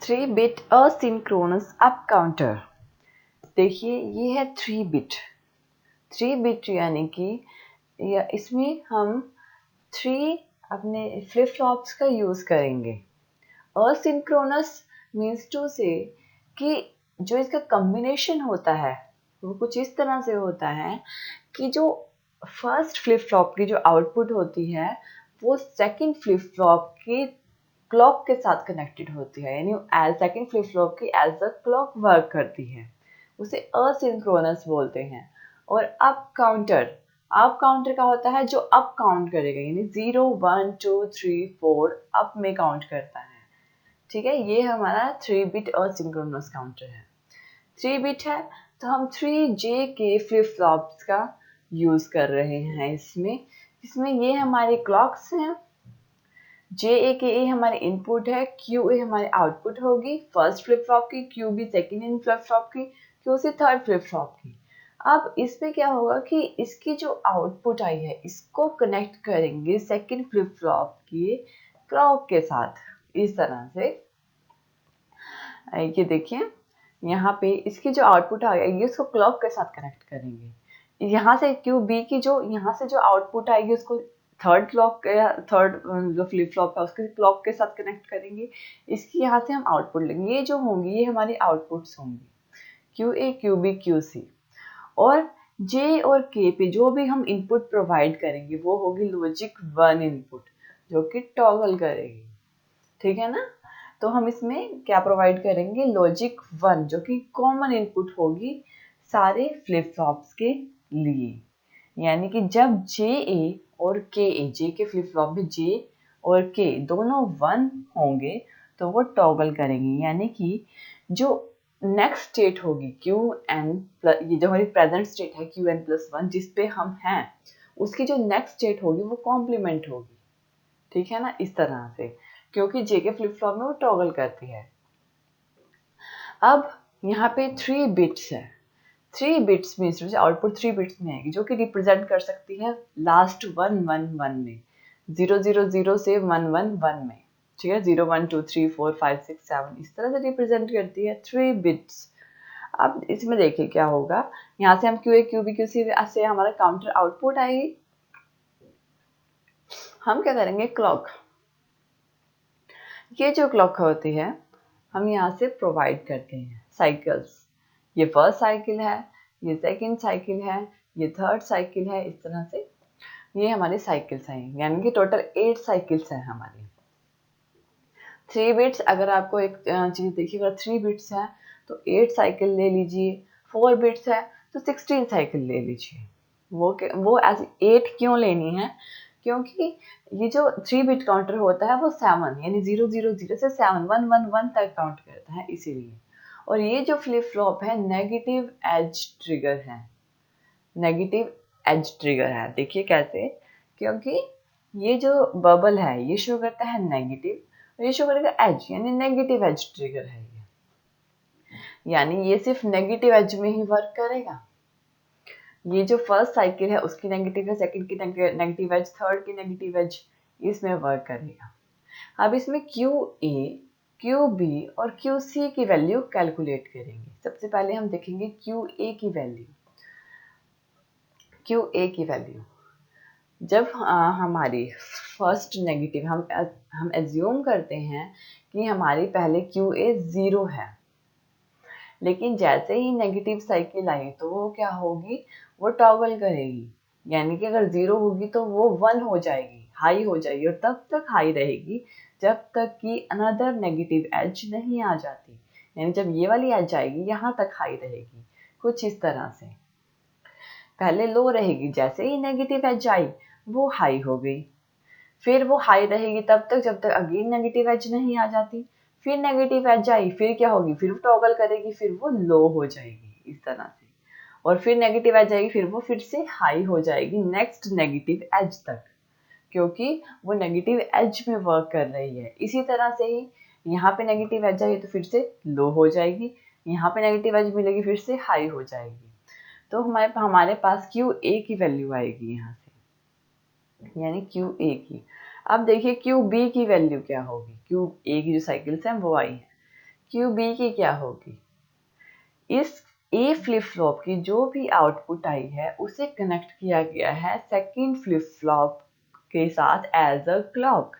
3-bit asynchronous up counter. देखिए ये है 3 बिट यानी कि इसमें हम 3 अपने फ्लिप फ्लॉप्स का यूज़ करेंगे। असिंक्रोनस मीन्स टू से कि जो इसका कॉम्बिनेशन होता है वो कुछ इस तरह से होता है कि जो फर्स्ट फ्लिप फ्लॉप की जो आउटपुट होती है वो सेकंड फ्लिप फ्लॉप की क्लॉक के साथ कनेक्टेड होती है, यानी एज सेकंड फ्लिप फ्लॉप की एज अ क्लॉक वर्क करती है, उसे असिंक्रोनस बोलते हैं। और अप काउंटर का होता है जो अप काउंट करेगा, यानी 0 1 2 3 4 अप में काउंट करता है। ठीक है, ये हमारा 3-बिट असिंक्रोनस काउंटर है। 3 बिट है तो हम 3J के फ्लिप फ्लॉप्स का यूज कर रहे हैं इसमें ये हमारे क्लॉक्स हैं। JA हमारे इनपुट है, QA हमारे आउटपुट होगी फर्स्ट फ्लिप फ्लॉप की, QB second in flip flop की, QC थर्ड फ्लिप फ्लॉप की। अब इसमें क्या होगा कि इसकी जो आउटपुट आई है इसको कनेक्ट करेंगे सेकेंड फ्लिप फ्लॉप की क्लॉक के साथ, इस तरह से। ये देखिए यहाँ पे इसकी जो आउटपुट आएगी उसको क्लॉक के साथ कनेक्ट करेंगे। यहाँ से QB की जो यहाँ से जो आउटपुट आएगी उसको थर्ड जो फ्लिप फ्लॉप है उसके क्लॉक के साथ कनेक्ट करेंगे। इसकी यहाँ से हम आउटपुट लेंगे, ये जो होंगी ये हमारी आउटपुट्स होंगी QA QB QC। और J और K पे जो भी हम इनपुट प्रोवाइड करेंगे वो होगी लॉजिक 1 इनपुट जो कि टॉगल करेगी। ठीक है ना, तो हम इसमें क्या प्रोवाइड करेंगे, लॉजिक 1 जो कि कॉमन इनपुट होगी सारे फ्लिप फ्लॉप्स के लिए। यानी कि जब JA और KA, J के फ्लिप फ्लॉप में J और K दोनों 1 होंगे तो वो टॉगल करेंगे, यानी कि जो नेक्स्ट स्टेट होगी QN प्लस, ये जो हमारी प्रेजेंट स्टेट है QN+1 जिस पे हम हैं, उसकी जो नेक्स्ट स्टेट होगी वो कॉम्प्लीमेंट होगी। ठीक है ना, इस तरह से, क्योंकि J के फ्लिप फ्लॉप में वो टॉगल करती है। अब यहाँ पे 3 बिट्स है, 3 बिट्स में आउटपुट 3 बिट्स में आएगी जो कि रिप्रेजेंट कर सकती है लास्ट 1 1 1 में, 0 0 0 से 1 1 1 में। ठीक है, 0 1 2 3 4 5 6 7 इस तरह से रिप्रेजेंट करती है 3 बिट्स। अब इसमें देखिए क्या होगा, यहाँ से हम QA QB QC से हमारा काउंटर आउटपुट आएगी। हम क्या करेंगे, क्लॉक, ये जो क्लॉक होती है हम यहाँ से प्रोवाइड करते हैं साइकिल्स। ये फर्स्ट साइकिल है, ये सेकंड साइकिल है, ये थर्ड साइकिल है, इस तरह से ये हमारी साइकिल्स हैं, यानी कि टोटल 8 साइकिल्स हैं हमारी। 3 बिट्स, अगर आपको एक चीज़ देखिए, अगर 3 बिट्स है तो 8 साइकिल ले लीजिए, 4 बिट्स है तो 16 साइकिल ले लीजिए। वो एज 8 क्यों लेनी है, क्योंकि ये जो 3 बिट काउंटर होता है वो 7 यानी 0 0 0 से 7 1 1 1 तक काउंट करता है, इसीलिए। और ये जो फ्लिप फ्लॉप है नेगेटिव एज ट्रिगर है, नेगेटिव एज ट्रिगर है। देखिए कैसे, क्योंकि ये जो बबल है ये शो करता है नेगेटिव और ये शो करेगा एज, यानी नेगेटिव एज ट्रिगर है ये, यानी ये सिर्फ नेगेटिव एज में ही वर्क करेगा। ये जो फर्स्ट साइकिल है उसकी नेगेटिव है, सेकंड की नेगेटिव एज, थर्ड की नेगेटिव एज, इसमें वर्क करेगा। अब इसमें QA QB और QC की वैल्यू कैलकुलेट करेंगे। सबसे पहले हम देखेंगे QA की वैल्यू। QA की वैल्यू जब हमारी फर्स्ट नेगेटिव, हम एज्यूम करते हैं कि हमारी पहले QA 0 है, लेकिन जैसे ही नेगेटिव साइकिल आई तो वो क्या होगी, वो टॉगल करेगी, यानी कि अगर 0 होगी तो वो 1 हो जाएगी, हाई हो जाएगी, और तब तक हाई रहेगी जब तक कि अनदर नेगेटिव एज नहीं आ जाती, यानी जब ये वाली एज आएगी यहाँ तक हाई रहेगी, कुछ इस तरह से। पहले लो रहेगी, जैसे ही नेगेटिव एज आई वो हाई हो गई, फिर वो हाई रहेगी तब तक जब तक अगेन नेगेटिव एज नहीं आ जाती, फिर नेगेटिव एज आई, फिर क्या होगी, फिर टॉगल करेगी, फिर वो लो हो जाएगी, इस तरह से। और फिर नेगेटिव एज आएगी, फिर वो फिर से हाई हो जाएगी नेक्स्ट नेगेटिव एज तक, क्योंकि वो नेगेटिव एज में वर्क कर रही है। इसी तरह से ही यहाँ पे नेगेटिव एज आई तो फिर से लो हो जाएगी, यहाँ पे नेगेटिव एज मिलेगी फिर से हाई हो जाएगी। तो हमारे पास QA की वैल्यू आएगी यहाँ से, यानी QA की। अब देखिए QB की वैल्यू क्या होगी, QA की जो साइकिल्स हैं वो आई है। क्यू बी की क्या होगी, इस ए फ्लिप फ्लॉप की जो भी आउटपुट आई है उसे कनेक्ट किया गया है सेकंड फ्लिप फ्लॉप के साथ एज अ क्लॉक।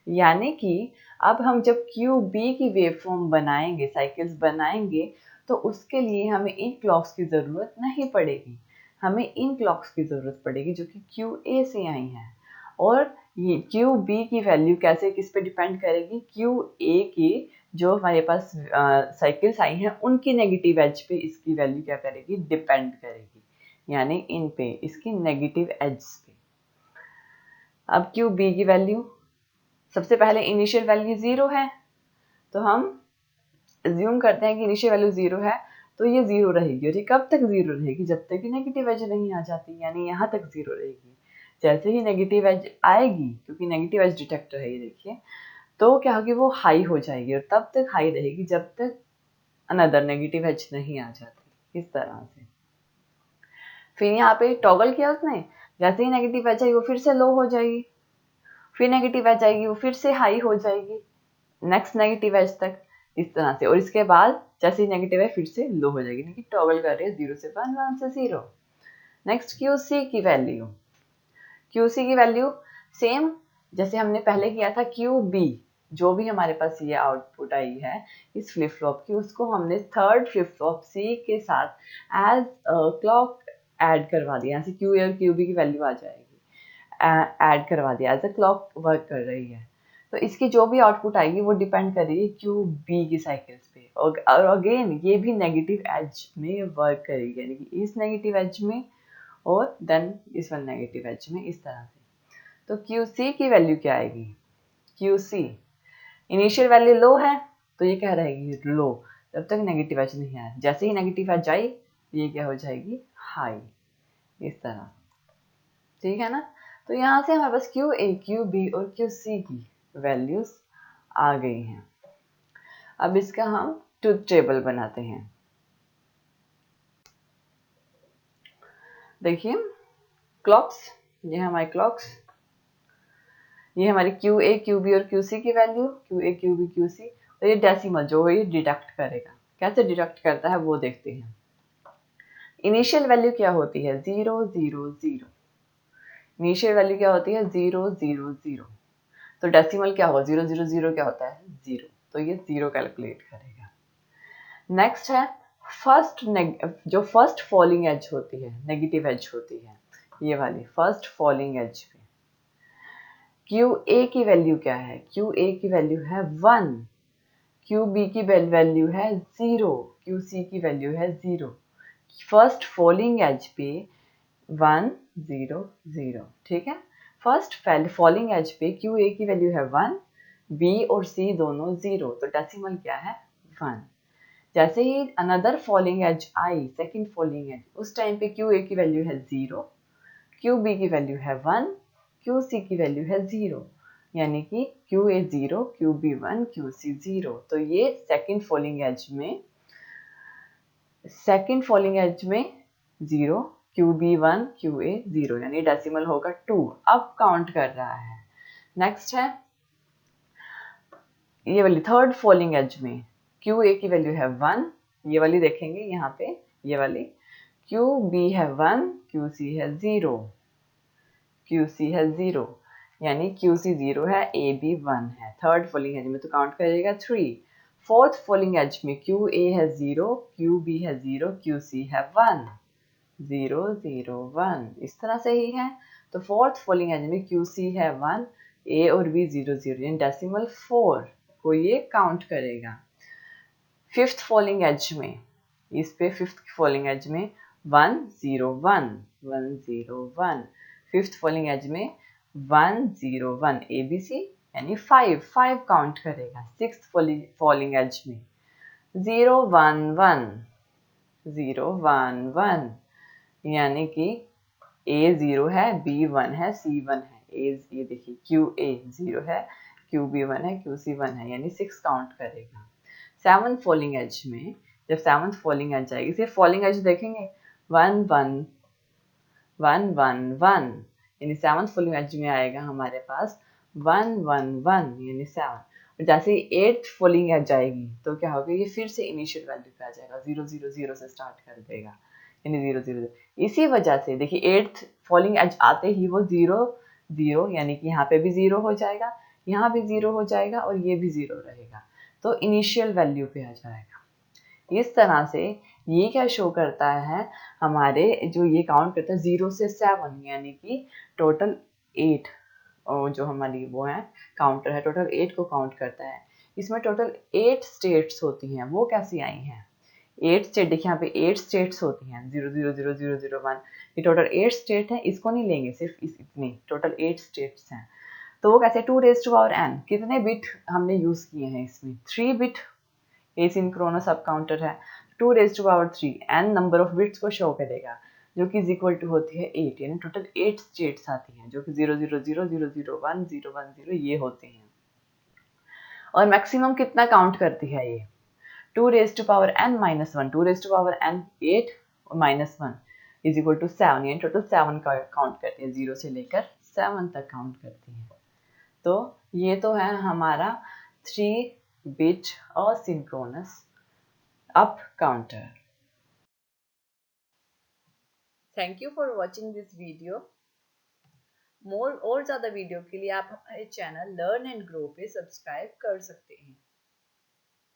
यानी कि अब हम जब क्यू बी की वेवफॉर्म बनाएंगे, साइकिल्स बनाएंगे, तो उसके लिए हमें इन क्लॉक्स की ज़रूरत नहीं पड़ेगी, हमें इन क्लॉक्स की ज़रूरत पड़ेगी जो कि क्यू ए से आई हैं। और ये क्यू बी की वैल्यू कैसे किस पे डिपेंड करेगी, क्यू ए की जो हमारे पास साइकिल्स आई हैं उनकी नेगेटिव एज पे इसकी वैल्यू क्या करेगी, डिपेंड करेगी, यानी इन पे इसकी नेगेटिव एज पे। अब क्यू बी की वैल्यू, सबसे पहले इनिशियल वैल्यू 0 है, तो हम अज्यूम करते हैं कि इनिशियल वैल्यू 0 है, तो ये 0 रहेगी। और ये कब तक 0 रहेगी, जब तक कि नेगेटिव एज नहीं आ जाती, यानी यहाँ तक 0 रहेगी। जैसे ही नेगेटिव एज आएगी, क्योंकि नेगेटिव एज डिटेक्टर है ये देखिए, तो क्या होगी, वो हाई हो जाएगी और तब तक हाई रहेगी जब तक अनदर नेगेटिव एज नहीं आ जाती, इस तरह से। फिर यहाँ पे टॉगल किया उसने, जैसे ही नेगेटिव एज आई वो फिर से लो हो जाएगी, फिर नेगेटिव एज आएगी वो फिर से हाई हो जाएगी नेक्स्ट नेगेटिव एज तक, इस तरह से। और इसके बाद जैसे ही नेगेटिव है फिर से लो हो जाएगी, यानी कि टॉगल कर रही है 0 से 1, 1 से 0। नेक्स्ट क्यू सी की वैल्यू, क्यू सी की वैल्यू सेम जैसे हमने पहले किया था, क्यू बी जो भी हमारे पास ये आउटपुट आई है इस फ्लिप फ्लॉप की, उसको हमने थर्ड फ्लिप फ्लॉप सी के साथ एज क्लॉक ऐड करवा दिया, यहाँ से क्यू ए और क्यू बी की वैल्यू आ जाएगी, ऐड करवा दिया, एज अ क्लॉक वर्क कर रही है। तो इसकी जो भी आउटपुट आएगी वो डिपेंड करेगी क्यू बी की साइकिल्स पे, और अगेन ये भी नेगेटिव एज में वर्क करेगी, यानी कि इस नेगेटिव एज में और देन इस वन नेगेटिव एज में, इस तरह से। तो क्यू सी की वैल्यू क्या आएगी, क्यू सी इनिशियल वैल्यू लो है तो ये क्या रहेगी, लो, जब तक नेगेटिव एज नहीं आया। जैसे ही नेगेटिव एज आई ये क्या हो जाएगी, हाई, इस तरह, ठीक है ना। तो यहाँ से हमारे पास क्यू ए, क्यू बी और क्यू सी की वैल्यूज आ गई हैं। अब इसका हम ट्रुथ टेबल बनाते हैं। देखिए क्लॉक्स, ये हमारे क्लॉक्स, ये हमारी क्यू ए, क्यू बी और क्यू सी की value, Q A, Q B, Q C. और ये डेसिमल जो है ये डिडक्ट करेगा, कैसे डिडक्ट करता है वो देखते हैं। इनिशियल वैल्यू क्या होती है, 0 0 0। इनिशियल वैल्यू क्या होती है, 0 0 0। तो डेसिमल क्या होगा, 0 0 0 क्या होता है, 0, तो ये 0 कैलकुलेट करेगा। नेक्स्ट है फर्स्ट, जो फर्स्ट फॉलिंग एज होती है, नेगेटिव एज होती है, ये वाली फर्स्ट फॉलिंग एज पे क्यू ए की वैल्यू क्या है, क्यू ए की वैल्यू है 1, क्यू बी की वैल्यू है 0, क्यू सी की वैल्यू है 0। फर्स्ट फॉलिंग एज पे 1 0 0, ठीक है। फर्स्ट फॉलिंग एज पे क्यू ए की वैल्यू है 1, बी और सी दोनों 0, तो डेसिमल क्या है, 1। जैसे ही अनदर फॉलिंग एज आई, सेकंड फॉलिंग एज, उस टाइम पे क्यू ए की वैल्यू है 0, क्यू बी की वैल्यू है 1, क्यू सी की वैल्यू है 0, यानी कि Q A 0, Q B 1, Q C 0। तो ये सेकंड फॉलिंग एज में 0, क्यू बी 1, क्यू ए 0, यानी डेसिमल होगा 2। अब काउंट कर रहा है। नेक्स्ट है ये वाली थर्ड फॉलिंग एज में क्यू ए की वैल्यू है 1, ये वाली देखेंगे यहाँ पे, ये वाली क्यू बी है 1, क्यू सी है 0, क्यू सी है 0, यानी क्यू सी 0 है, ए बी 1 है। थर्ड फॉलिंग एज में तो काउंट करिएगा 3। फोर्थ फॉलिंग एज में क्यू ए है 0, क्यू बी है 0, क्यू सी है 1, 0 0 1, इस तरह से ही है। तो फोर्थ फॉलिंग एज में क्यू सी है 1, ए और बी 0 0, यानी डेसिमल 4 को ये काउंट करेगा। फिफ्थ फॉलिंग एज में, इस पे फिफ्थ फॉलिंग एज में 1 0 1 1 0 1, फिफ्थ फॉलिंग एज में 1 0 1, ए बी सी, यानी 5 5 काउंट करेगा। सिक्स्थ फॉलिंग एज में 0 1 1 0 1 1, यानी कि ए 0 है, बी 1 है, सी 1 है। ये देखिए क्यू ए 0 है, क्यू बी 1 है, क्यू सी 1 है, यानी 6 काउंट करेगा। सेवंथ फॉलिंग एज में, जब सेवंथ फॉलिंग एज आएगी, सिर्फ फॉलिंग एज देखेंगे 1 1 1 1 1, यानी सेवंथ फॉलिंग एज में आएगा हमारे पास 1 1 1, यानी 7। जैसे एट फॉलिंग एज जाएगी तो क्या होगा, ये फिर से इनिशियल वैल्यू पे आ जाएगा, 0 0 0 से स्टार्ट कर देगा, यानी 0 0 0। इसी वजह से देखिए एट्थ फॉलिंग एज आते ही वो 0 0, यानी कि यहाँ पे भी 0 हो जाएगा, यहाँ भी 0 हो जाएगा और ये भी 0 रहेगा, तो इनिशियल वैल्यू पे आ जाएगा। इस तरह से ये क्या शो करता है, हमारे जो ये काउंट करता है 0 से 7, यानी कि टोटल 8, और जो हमारी वो है काउंटर है टोटल 8 को काउंट करता है। इसमें टोटल 8 स्टेट्स होती हैं, वो कैसी आई हैं, 8 स्टेट देखिए यहाँ पे 8 स्टेट्स होती हैं, 0 0 0 0 0 1, ये टोटल 8 स्टेट है, इसको नहीं लेंगे, सिर्फ इतनी टोटल 8 स्टेट्स हैं। तो वो कैसे 2 रेज टू पावर n, कितने बिट हमने यूज किए हैं इसमें, 3 बिट एसिंक्रोनस सब काउंटर है, 2 raise to power 3 n number of bits को शो करेगा, जो कि इज इक्वल टू होती है 8, यानी टोटल 8 स्टेट्स आती हैं, जो कि 0 0 0 0 0 1 0 1 0 ये होते हैं। और मैक्सिमम कितना काउंट करती है ये, 2 raise to power n minus 1, 2 raise to power n 8 और माइनस 1 इज इक्वल टू 7, यानी टोटल 7 का काउंट करती है, 0 से लेकर 7 तक काउंट करती है। तो ये तो है हमारा 3 बिट और synchronous up counter. Thank you for watching this video. More और ज़्यादा वीडियो के लिए आप हमारे चैनल लर्न एंड ग्रो पे सब्सक्राइब कर सकते हैं।